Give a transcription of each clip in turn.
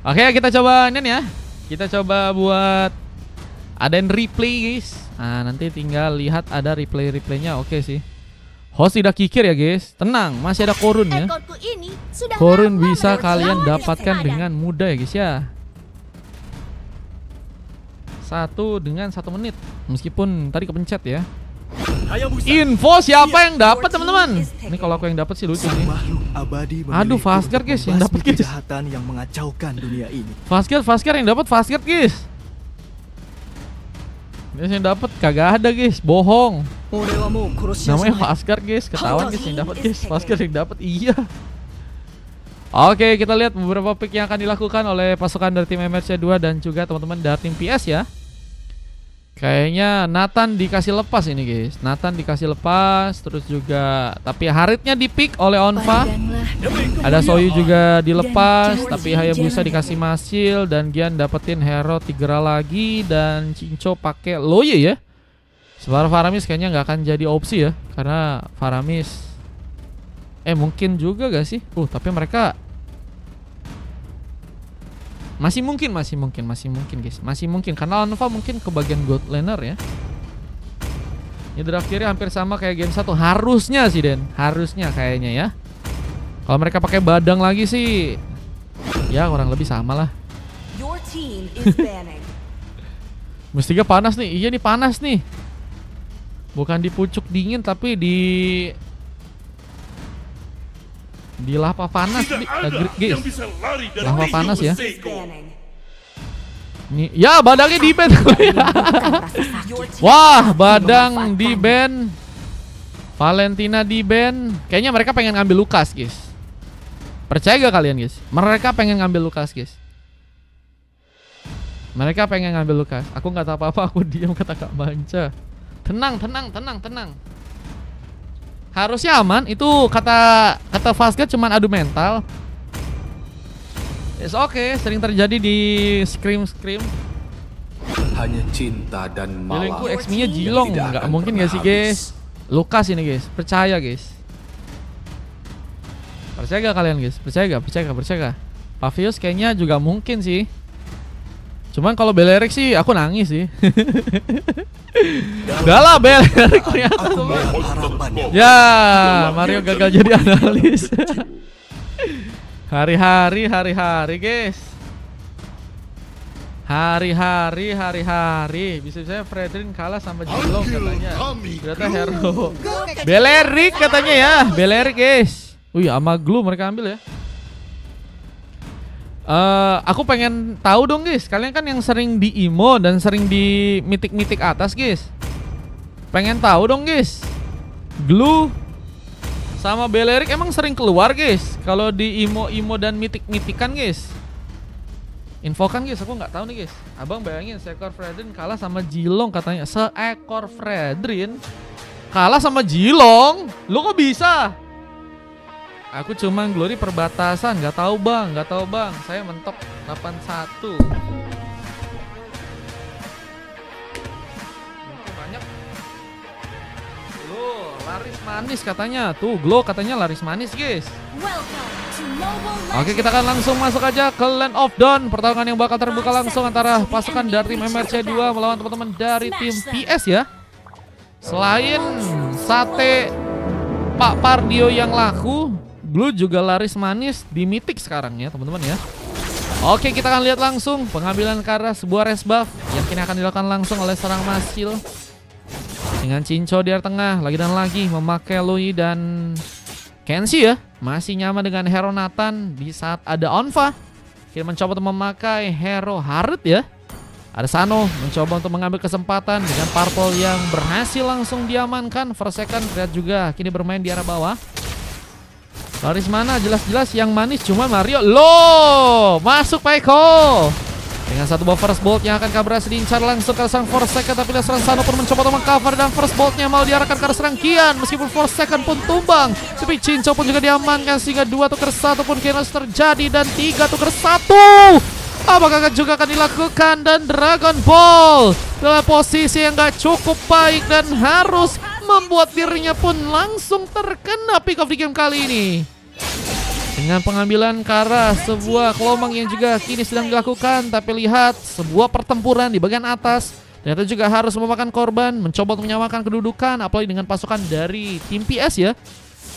Oke, kita coba ini ya. Kita coba buat adain replay guys. Nah, nanti tinggal lihat ada replaynya. Oke sih. Host tidak kikir ya guys. Tenang, masih ada korun ya. Korun bisa kalian dapatkan dengan mudah ya guys ya. 1 dengan 1 menit. Meskipun tadi kepencet ya. Info siapa yang dapat teman-teman? Ini kalau aku yang dapat sih lucu nih. Aduh, Fastguard guys yang dapat guys. Kejahatan yang mengacaukan dunia ini. Fastguard yang dapat Fastguard guys. Guys yang dapat kagak ada guys, bohong. Namanya Fastguard guys, ketahuan guys yang dapat guys. Fastguard yang dapat iya. Oke, kita lihat beberapa pick yang akan dilakukan oleh pasukan dari tim MRC2 dan juga teman-teman dari tim PS ya. Kayaknya Nathan dikasih lepas ini guys. Nathan dikasih lepas. Terus juga tapi Haritnya di pick oleh Onfa. Ada Soyu juga dilepas. Tapi Hayabusa dikasih Masil. Dan Gian dapetin hero Tigra lagi. Dan Cinco pakai Loye ya. Sebenarnya Faramis kayaknya nggak akan jadi opsi ya. Karena Faramis mungkin juga gak sih? Tapi mereka masih mungkin guys. Masih mungkin karena Onfa mungkin ke bagian gold laner ya. Ini draft kiri hampir sama kayak game 1. Harusnya sih Den. Harusnya kayaknya ya. Kalau mereka pakai badang lagi sih ya kurang lebih sama lah. Mustiga panas nih. Iya nih panas nih. Bukan di pucuk dingin tapi di lava panas guys. Lava panas ya. Nih, ya badangnya di ban. Wah, badang di ban. Valentina di ban. Kayaknya mereka pengen ngambil Lukas, guys. Percaya gak kalian, guys? Mereka pengen ngambil Lukas, guys. Mereka pengen ngambil Lukas. Aku nggak tahu apa-apa, aku diam kata Kak Banca. Tenang. Harusnya aman. Itu kata Fastguard cuman adu mental. It's okay, sering terjadi di scream. Hanya cinta dan malam. Feelingku XP-nya Jilong, nggak mungkin gak sih guys? Lukas ini guys, percaya guys. Percaya gak kalian guys? Percaya gak? Pavius kayaknya juga mungkin sih. Cuman kalau Belerik sih aku nangis sih. Udah lah Belerik ternyata tuh. Ya Mario gagal jadi analis. Hari-hari guys. Hari-hari. Bisa-bisa Fredrin kalah sama Jilong katanya. Ternyata hero Belerik katanya ya. Belerik guys. Wih sama Glue mereka ambil ya. Aku pengen tahu dong guys, kalian kan yang sering di IMO dan sering di mitik-mitik atas guys. Pengen tahu dong guys, Glue sama Belerik emang sering keluar guys kalau di IMO dan mitik-mitikan guys. Infokan guys, aku nggak tahu nih guys. Abang bayangin seekor Fredrin kalah sama Jilong katanya. Seekor Fredrin kalah sama Jilong, lu kok bisa? Aku cuma glory perbatasan, nggak tahu bang. Saya mentok 81. Banyak. Loh, laris manis katanya. Tuh, Glow katanya laris manis, guys. Oke, kita akan langsung masuk aja ke Land of Dawn. Pertarungan yang bakal terbuka langsung antara pasukan dari tim MRC2 melawan teman-teman dari tim PS ya. Selain sate Pak Pardio yang laku, Blue juga laris manis di Mythic sekarang ya teman-teman ya. Oke, kita akan lihat langsung pengambilan ke arah sebuah res buff yang kini akan dilakukan langsung oleh seorang Masil. Dengan Cinco di area tengah, lagi dan lagi memakai Lui dan Kenshi ya. Masih nyaman dengan hero Nathan di saat ada Onfa. Kita mencoba untuk memakai hero Harit ya. Ada Sano mencoba untuk mengambil kesempatan dengan purple yang berhasil langsung diamankan. First second, Red juga kini bermain di arah bawah. Laris mana jelas-jelas yang manis cuma Mario. Loh, masuk Paiko. Dengan satu buah first bolt yang akan berhasil diincar langsung ke serang first second. Tapi serang Sano pun mencoba untuk mengcover dan first boltnya mau diarahkan ke arah serang Kian. Meskipun first second pun tumbang, tapi Cinco pun juga diamankan sehingga 2 tuker 1 pun kira terjadi dan 3 tuker 1. Apakah juga akan dilakukan dan Dragon Ball dalam posisi yang gak cukup baik dan harus membuat dirinya pun langsung terkena pick of the game kali ini. dengan pengambilan ke arah sebuah gelombang yang juga kini sedang dilakukan. Tapi lihat sebuah pertempuran di bagian atas. Ternyata juga harus memakan korban, mencoba untuk menyamakan kedudukan, apalagi dengan pasukan dari tim PS ya,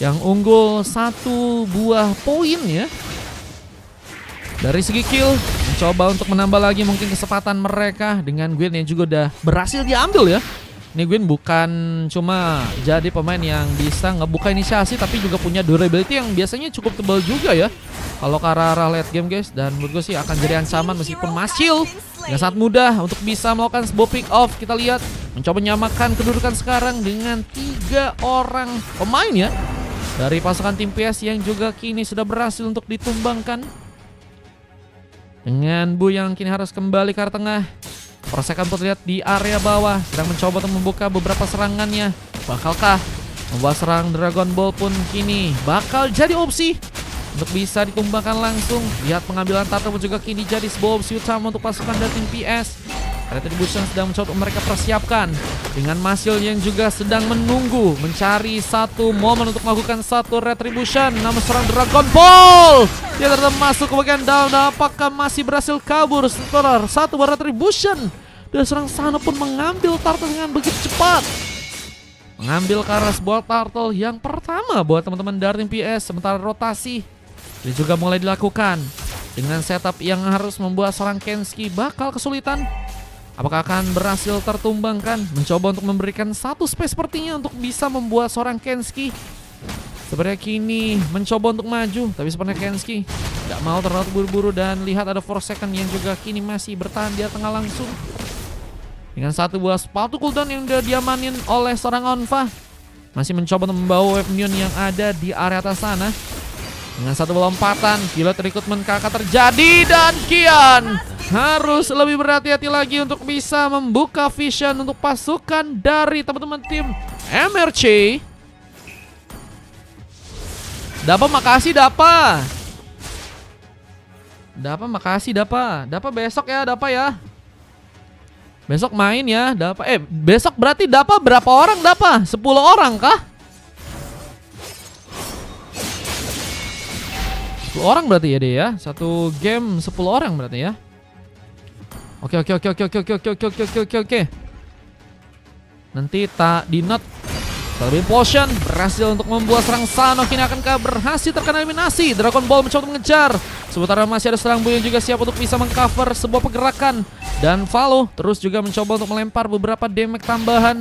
yang unggul 1 buah poin ya. Dari segi kill, mencoba untuk menambah lagi mungkin kesempatan mereka dengan Gwen yang juga udah berhasil diambil ya. Ini Gwen bukan cuma jadi pemain yang bisa ngebuka inisiasi, tapi juga punya durability yang biasanya cukup tebal juga ya kalau ke arah late game guys. Dan menurut gue sih akan jadi ancaman meskipun masih dengan sangat mudah untuk bisa melakukan sebuah pick off. Kita lihat mencoba menyamakan kedudukan sekarang dengan 3 orang pemain ya dari pasukan tim PS yang juga kini sudah berhasil untuk ditumbangkan. Dengan Bu yang kini harus kembali ke arah tengah. Persekan pun terlihat di area bawah sedang mencoba untuk membuka beberapa serangannya. Bakalkah membuat serang Dragon Ball pun kini bakal jadi opsi untuk bisa ditumbangkan langsung. Lihat pengambilan Turtle pun juga kini jadi sebuah opsi utama untuk pasukan dari tim PS. Retribution sedang mencoba untuk mereka persiapkan dengan Masil yang juga sedang menunggu mencari satu momen untuk melakukan satu retribution. Namun serang Dragon Ball dia tetap masuk ke bagian dalam dan apakah masih berhasil kabur setelah satu retribution. Dan serang sana pun mengambil Turtle dengan begitu cepat, mengambil ke arah sebuah Turtle yang pertama buat teman-teman dari tim PS. Sementara rotasi ini juga mulai dilakukan dengan setup yang harus membuat serang Kensuke bakal kesulitan. Apakah akan berhasil tertumbangkan? Mencoba untuk memberikan satu space sepertinya untuk bisa membuat seorang Kensuke sepertinya kini mencoba untuk maju. Tapi sepertinya Kensuke tidak mau terlalu buru-buru. Dan lihat ada Forsaken yang juga kini masih bertahan di tengah langsung dengan satu buah sepatu cooldown yang udah diamanin oleh seorang Onfa. Masih mencoba untuk membawa wave minion yang ada di area atas sana. Dengan satu lompatan, pilot recruitment kakak terjadi dan Kian harus lebih berhati-hati lagi untuk bisa membuka vision untuk pasukan dari teman-teman tim MRC. Dapa makasih Dapa. Dapa makasih Dapa. Dapa besok ya Dapa ya. Besok main ya Dapa. Besok berarti Dapa berapa orang Dapa? 10 orang kah? 10 orang berarti ya dia ya. Satu game 10 orang berarti ya. Oke. Nanti tak di not terlebih potion berhasil untuk membuat serang Sano. Kini akankah berhasil terkena eliminasi? Dragon Ball mencoba mengejar. Sementara masih ada serang Bu yang juga siap untuk bisa mengcover sebuah pergerakan. Dan Valo terus juga mencoba untuk melempar beberapa damage tambahan.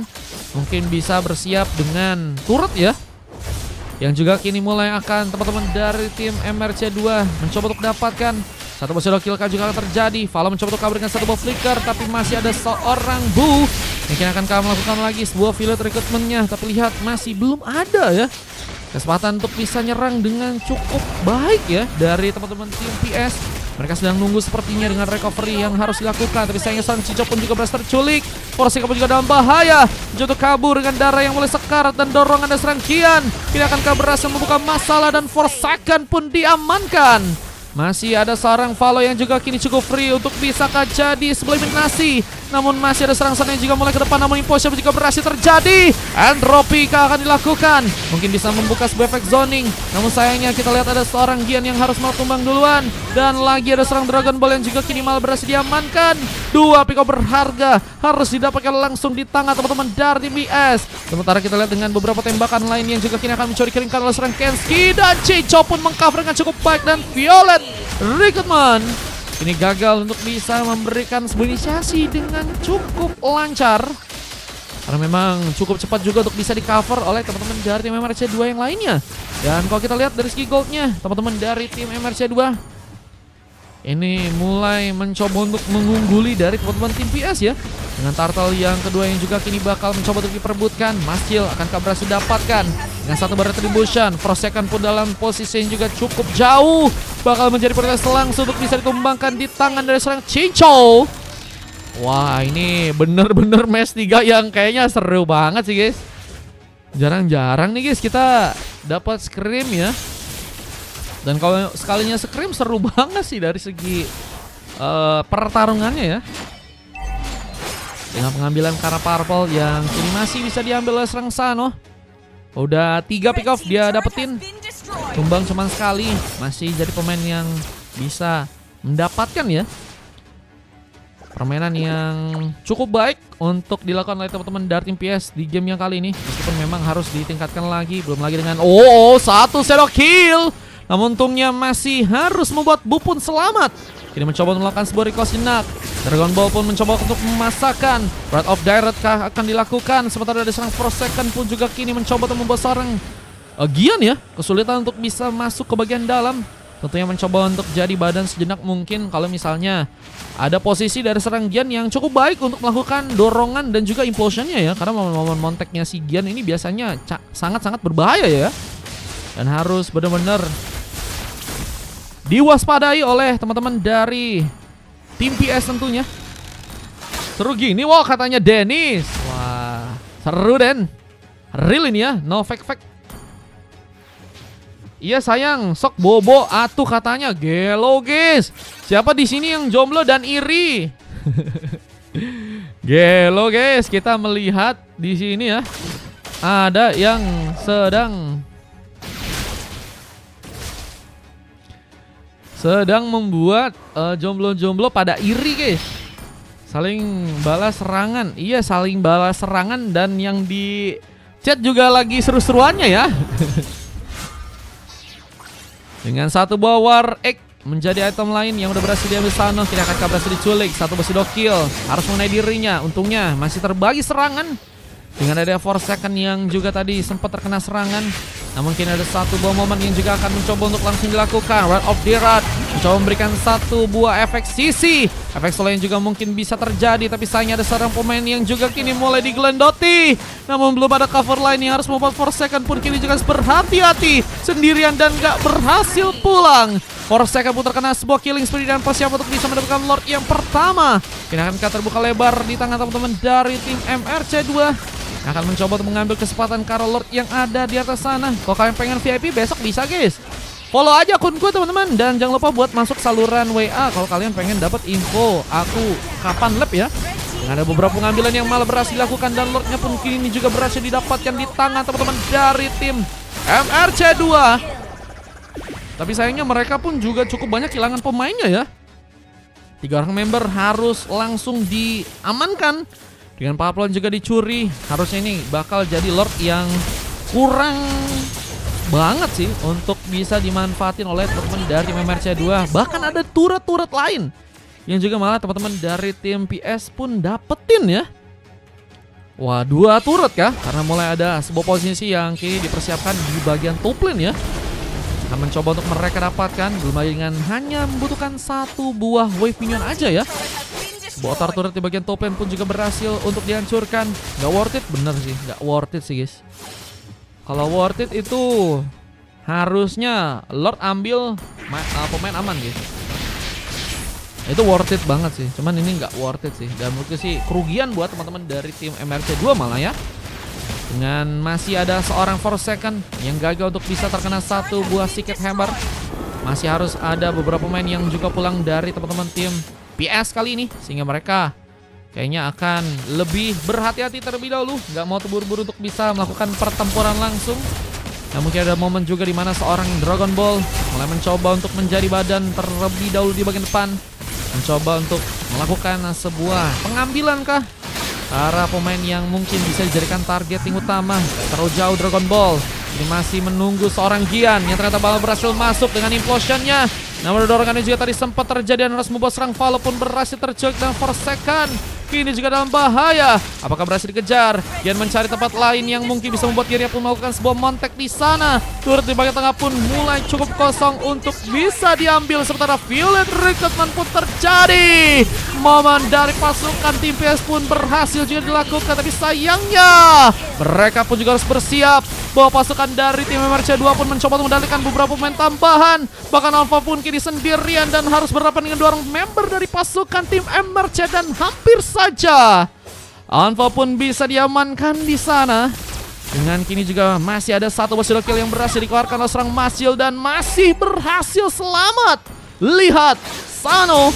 Mungkin bisa bersiap dengan turret ya, yang juga kini mulai akan teman-teman dari tim MRC2 mencoba untuk dapatkan. Satu posisi kill juga akan terjadi. Valo mencoba untuk kabur dengan satu buah flicker, tapi masih ada seorang Bu mungkin akan melakukan lagi sebuah field recruitmentnya. Tapi lihat masih belum ada ya kesempatan untuk bisa nyerang dengan cukup baik ya dari teman-teman tim PS. Mereka sedang nunggu sepertinya dengan recovery yang harus dilakukan. Tapi sayangnya Sang Cico pun juga berhasil terculik. Forsaken pun juga dalam bahaya. Mencoba kabur dengan darah yang mulai sekarat dan dorongan dan serang Kian. Ini akan berhasil membuka masalah dan Forsaken pun diamankan. Masih ada seorang Valo yang juga kini cukup free untuk bisa jadi sebuah eliminasi. Namun masih ada serang yang juga mulai ke depan. Namun imposter juga berhasil terjadi. Entropika akan dilakukan. Mungkin bisa membuka sebuah efek zoning. Namun sayangnya kita lihat ada seorang Gian yang harus tumbang duluan. Dan lagi ada serang Dragon Ball yang juga kini malah berhasil diamankan. 2 pick up berharga harus didapatkan langsung di tangan teman-teman dari BS. Sementara kita lihat dengan beberapa tembakan lain yang juga kini akan mencuri kirimkan oleh serang Kensuke. Dan Cico pun mengcover dengan cukup baik. Dan Violet Recruitment ini gagal untuk bisa memberikan sebuah inisiasi dengan cukup lancar. Karena memang cukup cepat juga untuk bisa di cover oleh teman-teman dari tim MRC2 yang lainnya. Dan kalau kita lihat dari segi goldnya, teman-teman dari tim MRC2 ini mulai mencoba untuk mengungguli dari teman-teman tim PS ya. Dengan Turtle yang kedua yang juga kini bakal mencoba untuk diperebutkan. Maskil akankah berhasil dapatkan dengan satu bar retribution. Forsaken pun dalam posisi yang juga cukup jauh, bakal menjadi prioritas langsung untuk bisa ditumbangkan di tangan dari seorang Cinco. Wah, ini bener-bener match 3 yang kayaknya seru banget sih guys. Jarang-jarang nih guys kita dapat scrim ya. Dan kalau sekalinya scrim seru banget sih dari segi pertarungannya ya. Dengan pengambilan Kara Purple yang kini masih bisa diambil oleh serang Sano. Udah 3 pick off dia dapetin. tumbang cuman sekali. Masih jadi pemain yang bisa mendapatkan ya permainan yang cukup baik untuk dilakukan oleh teman-teman dari tim PS di game yang kali ini. Meskipun memang harus ditingkatkan lagi. Belum lagi dengan satu shadow kill. Namun untungnya masih harus membuat Bupun selamat. Kini mencoba melakukan sebuah recall jenak. Dragon Ball pun mencoba untuk memasakkan. Breath of Direct kah akan dilakukan. Sementara dari serang Forsaken pun juga kini mencoba untuk membawa seorang Gian ya. Kesulitan untuk bisa masuk ke bagian dalam. Tentunya mencoba untuk jadi badan sejenak mungkin kalau misalnya ada posisi dari serang Gian yang cukup baik untuk melakukan dorongan dan juga implosionnya ya. Karena momen-momen monteknya si Gian ini biasanya sangat-sangat berbahaya ya. Dan harus benar-benar diwaspadai oleh teman-teman dari tim PS tentunya. Seru gini wah katanya Dennis. Wah seru Den. Real ini ya, no fake-fake. Iya sayang, sok bobo atuh katanya. Gelo guys. Siapa di sini yang jomblo dan iri? Gelo guys, kita melihat di sini ya. Ada yang sedang membuat jomblo-jomblo pada iri guys. Saling balas serangan. Iya, saling balas serangan dan yang di chat juga lagi seru-seruannya ya. Dengan satu buah War Egg menjadi item lain yang udah berhasil diambil sana. Kini akan berhasil diculik. Satu besi kill. Harus mengenai dirinya. Untungnya masih terbagi serangan. Dengan ada Forsaken yang juga tadi sempat terkena serangan. Namun kini ada satu buah momen yang juga akan mencoba untuk langsung dilakukan. Breath of Direct mencoba memberikan satu buah efek sisi. Efek solo yang juga mungkin bisa terjadi. Tapi sayangnya ada seorang pemain yang juga kini mulai digelendoti. Namun belum ada cover lain yang harus membuat Forsaken pun kini juga harus berhati-hati. Sendirian dan gak berhasil pulang. Forsaken pun terkena sebuah killing spree dan persiapan untuk bisa mendapatkan Lord yang pertama. Kini akan terbuka lebar di tangan teman-teman dari tim MRC2. Akan mencoba untuk mengambil kesempatan karena Lord yang ada di atas sana. Kalau kalian pengen VIP besok bisa guys. Follow aja akun gue teman-teman. Dan jangan lupa buat masuk saluran WA kalau kalian pengen dapat info aku kapan lab ya. Dengan ada beberapa pengambilan yang malah berhasil dilakukan. Dan Lordnya pun kini juga berhasil didapatkan di tangan teman-teman dari tim MRC2. Tapi sayangnya mereka pun juga cukup banyak kehilangan pemainnya ya. 3 orang member harus langsung diamankan. Dengan Paplon juga dicuri. Harusnya ini bakal jadi Lord yang kurang banget sih untuk bisa dimanfaatin oleh teman-teman dari tim MRC2. Bahkan ada turret-turret lain yang juga malah teman-teman dari tim PS pun dapetin ya. Wah 2 turret kah? Karena mulai ada sebuah posisi yang kini dipersiapkan di bagian top lane ya. Akan mencoba untuk mereka dapatkan. Belum lagi dengan hanya membutuhkan satu buah wave minion aja ya. Botar turret di bagian top lane pun juga berhasil untuk dihancurkan. Gak worth it, bener sih. Gak worth it sih guys. Kalau worth it itu harusnya Lord ambil pemain aman guys. Itu worth it banget sih. Cuman ini gak worth it sih. Dan menurutku sih kerugian buat teman-teman dari tim MRC2 malah ya. Dengan masih ada seorang Forsaken yang gagal untuk bisa terkena satu buah Secret Hammer. Masih harus ada beberapa pemain yang juga pulang dari teman-teman tim PS kali ini. Sehingga mereka kayaknya akan lebih berhati-hati terlebih dahulu. Gak mau terburu-buru untuk bisa melakukan pertempuran langsung. Nah mungkin ada momen juga dimana seorang Dragon Ball mulai mencoba untuk menjadi badan terlebih dahulu di bagian depan. Mencoba untuk melakukan sebuah pengambilan kah? Para pemain yang mungkin bisa dijadikan targeting utama. Terlalu jauh Dragon Ball. Ini masih menunggu seorang Gian yang ternyata bakal berhasil masuk dengan implosionnya. Namun dorongannya juga tadi sempat terjadi dan harus membuat serang Valo pun berhasil terculik dan Forsaken kini juga dalam bahaya. Apakah berhasil dikejar? Gian mencari tempat lain yang mungkin bisa membuat dirinya pun melakukan sebuah montek di sana. Turret di bagian tengah pun mulai cukup kosong untuk bisa diambil. Sementara Violet Recruitment pun terjadi. Momen dari pasukan tim PS pun berhasil juga dilakukan. Tapi sayangnya mereka pun juga harus bersiap bahwa pasukan dari tim MRC2 pun mencoba untuk mendalikan beberapa pemain tambahan. Bahkan Alpha pun kini sendirian dan harus berhadapan dengan 2 orang member dari pasukan tim MRC dan hampir saja Alpha pun bisa diamankan di sana. Dengan kini juga masih ada satu Basil kill yang berhasil dikeluarkan oleh seorang Masil dan masih berhasil selamat. Lihat Sano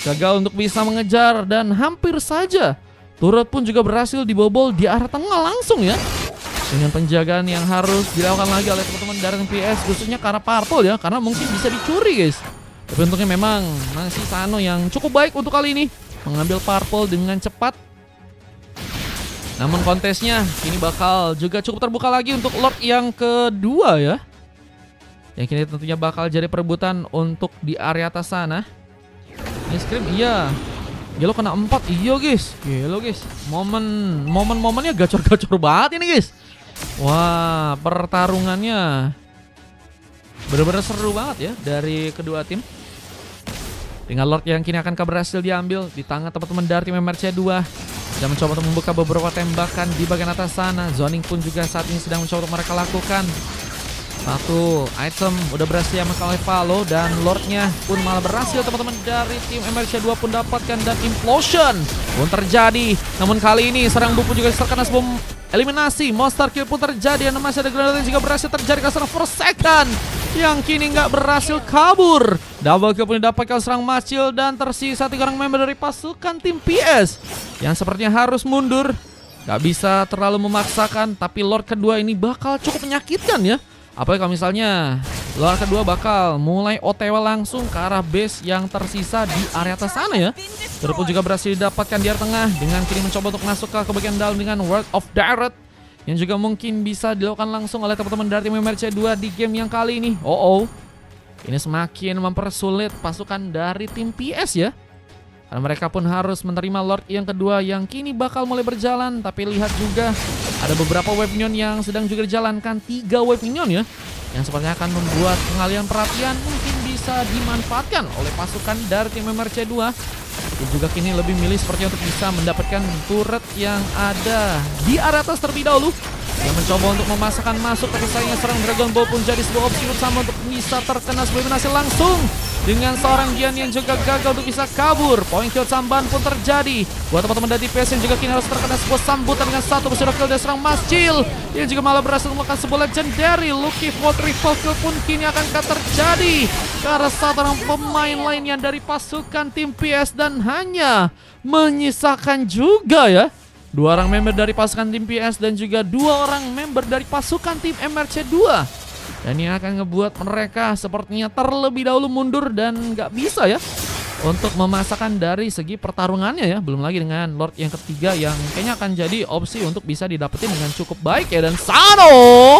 gagal untuk bisa mengejar dan hampir saja turret pun juga berhasil dibobol di arah tengah langsung ya. dengan penjagaan yang harus dilakukan lagi oleh teman-teman dari tim PS, khususnya karena purple ya, karena mungkin bisa dicuri guys. Tapi untungnya memang masih Sano yang cukup baik untuk kali ini, mengambil purple dengan cepat. Namun kontesnya ini bakal juga cukup terbuka lagi untuk Lord yang kedua ya, yang kini tentunya bakal jadi perebutan untuk di area atas sana. Ini scream, iya. Gelo kena 4, iya guys. Gelo guys, momennya gacor-gacor banget ini guys. Wah, pertarungannya benar-benar seru banget ya dari kedua tim. Dengan Lord yang kini akan berhasil diambil di tangan teman-teman dari tim MRC2, dan mencoba untuk membuka beberapa tembakan di bagian atas sana. Zoning pun juga saat ini sedang mencoba untuk mereka lakukan. Satu item udah berhasil diamankan oleh Valo, dan Lordnya pun malah berhasil teman-teman dari tim MRC2 pun dapatkan, dan implosion pun terjadi. Namun kali ini serang buku juga terkena sebelum eliminasi. Monster kill pun terjadi, dan masih ada granat yang juga berhasil terjadi ke serang Forsaken yang kini nggak berhasil kabur. Double kill pun didapatkan serang Macil, dan tersisa 3 orang member dari pasukan tim PS yang sepertinya harus mundur. Gak bisa terlalu memaksakan, tapi Lord kedua ini bakal cukup menyakitkan ya. Apalagi kalau misalnya Lord kedua bakal mulai OTW langsung ke arah base yang tersisa di area atas sana ya. Terus juga berhasil didapatkan di area tengah, dengan kini mencoba untuk masuk ke bagian dalam dengan World of Direct, yang juga mungkin bisa dilakukan langsung oleh teman-teman dari tim MRC2 di game yang kali ini. Ini semakin mempersulit pasukan dari tim PS ya, karena mereka pun harus menerima Lord yang kedua yang kini bakal mulai berjalan. Tapi lihat juga ada beberapa wave minion yang sedang juga dijalankan, 3 wave minion ya, yang sepertinya akan membuat pengalihan perhatian mungkin bisa dimanfaatkan oleh pasukan dari tim MRC2. Dan juga kini lebih milih sepertinya untuk bisa mendapatkan turret yang ada di area atas terlebih dahulu, yang mencoba untuk memasakkan masuk, tapi sayangnya serang Dragon Ball pun jadi sebuah opsi bersama untuk bisa terkena sebuah eliminasi langsung dengan seorang Gian yang juga gagal untuk bisa kabur. Point kill tambahan pun terjadi buat teman-teman dari PS yang juga kini harus terkena sebuah sambutan dengan satu bersudah kill dari serang Mascil, yang juga malah berhasil melakukan sebuah legendary. Lucky for triple kill pun kini akan terjadi karena satu orang pemain lainnya dari pasukan tim PS, dan hanya menyisakan juga ya 2 orang member dari pasukan tim PS dan juga 2 orang member dari pasukan tim MRC2. Dan ini akan ngebuat mereka sepertinya terlebih dahulu mundur dan nggak bisa ya untuk memasakkan dari segi pertarungannya ya. Belum lagi dengan Lord yang ketiga yang kayaknya akan jadi opsi untuk bisa didapetin dengan cukup baik ya. Dan Sano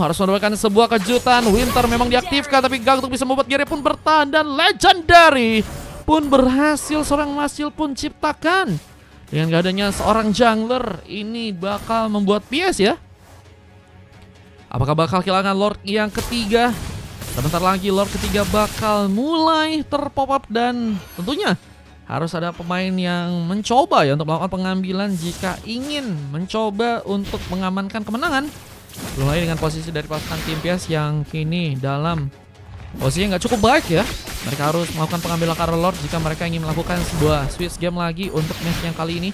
harus mendapatkan sebuah kejutan. Winter memang diaktifkan, tapi gagal untuk bisa membuat Gary pun bertahan, dan legendary pun berhasil seorang Masil pun ciptakan. Dengan gak adanya seorang jungler, ini bakal membuat PS ya. Apakah bakal kehilangan Lord yang ketiga? Sebentar lagi Lord ketiga bakal mulai terpop up, dan tentunya harus ada pemain yang mencoba ya untuk melakukan pengambilan jika ingin mencoba untuk mengamankan kemenangan. Belum lagi dengan posisi dari pasukan tim PS yang kini dalam posisinya nggak cukup baik ya. Mereka harus melakukan pengambilan ke arah Lord jika mereka ingin melakukan sebuah switch game lagi untuk match yang kali ini,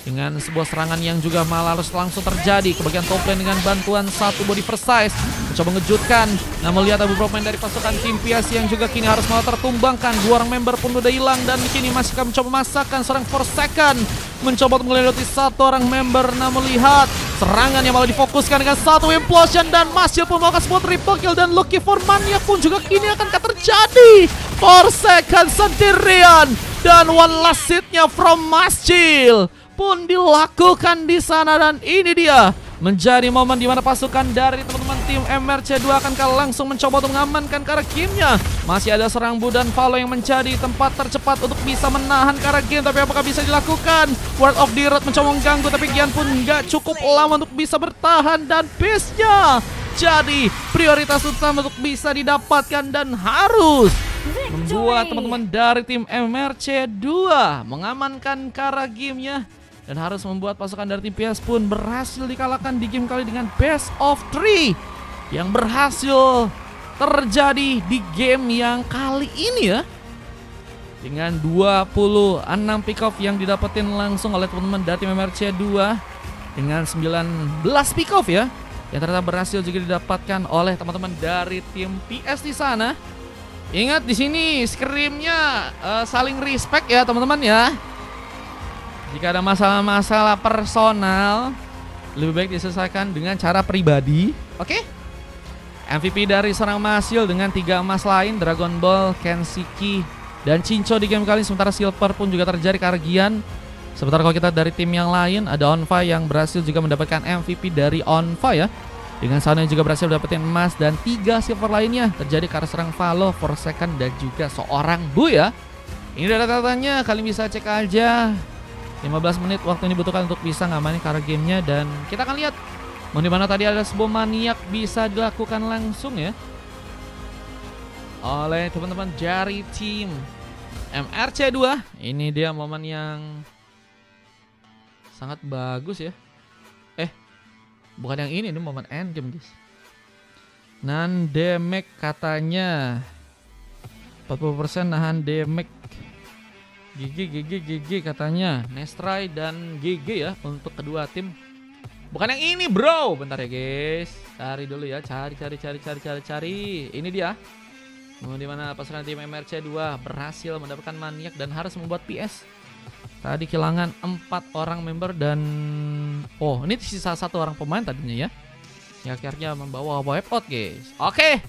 dengan sebuah serangan yang juga malah harus langsung terjadi ke bagian top lane dengan bantuan satu body precise mencoba mengejutkan. Namun lihat ada beberapa pemain dari pasukan tim PS yang juga kini harus malah tertumbangkan. 2 orang member pun udah hilang, dan kini masih akan mencoba memasakkan seorang Forsaken mencoba untuk melewati 1 orang member. Namun lihat serangan yang malah difokuskan dengan 1 implosion, dan Masih pun melakukan sebuah triple kill, dan Lucky for Mania pun juga kini akan terjadi. Forsaken sendirian, dan one last hit-nya from Masjil pun dilakukan di sana, dan ini dia menjadi momen di mana pasukan dari teman-teman tim MRC2 akan langsung mencoba untuk mengamankan ke arah gamenya. Masih ada serang Bu dan Valo yang menjadi tempat tercepat untuk bisa menahan ke arah game, tapi apakah bisa dilakukan? World of Direct mencoba mengganggu, tapi Gian pun nggak cukup lama untuk bisa bertahan, dan base-nya jadi prioritas utama untuk bisa didapatkan, dan harus membuat teman-teman dari tim MRC2 mengamankan ke arah gamenya. Dan harus membuat pasukan dari tim PS pun berhasil dikalahkan di game kali dengan best of 3 yang berhasil terjadi di game yang kali ini ya. Dengan 26 pick off yang didapetin langsung oleh teman-teman dari tim MRC2, dengan 19 pick off ya, yang ternyata berhasil juga didapatkan oleh teman-teman dari tim PS di sana. Ingat di sini scrimnya saling respect ya teman-teman ya. Jika ada masalah-masalah personal lebih baik diselesaikan dengan cara pribadi. Oke? MVP dari seorang Masil dengan 3 emas lain, Dragon Ball, Kenshiki, dan Chincho di game kali ini. Sementara Silver pun juga terjadi kerugian. Sementara kalau kita dari tim yang lain, ada Onva yang berhasil juga mendapatkan MVP dari Onva ya. Dengan Sano yang juga berhasil mendapatkan emas dan 3 silver lainnya terjadi karena serang Valo, Forsaken, dan juga seorang Bu ya. Ini data-datanya, kalian bisa cek aja. 15 menit waktu ini dibutuhkan untuk bisa ngamanin karena gamenya. Dan kita akan lihat mau dimana tadi ada sebuah maniak bisa dilakukan langsung ya oleh teman-teman dari tim MRC2. Ini dia momen yang sangat bagus ya. Bukan yang ini momen endgame guys. Nahan damage katanya 40% nahan damage. GG katanya. Nestrai dan GG ya untuk kedua tim. Bukan yang ini bro. Bentar ya guys. Cari dulu ya. Cari. Ini dia. Dimana pasukan tim MRC2 berhasil mendapatkan maniak dan harus membuat PS. Tadi kehilangan 4 orang member dan ini sisa 1 orang pemain tadinya ya. Yang akhirnya membawa wipeout guys. Oke.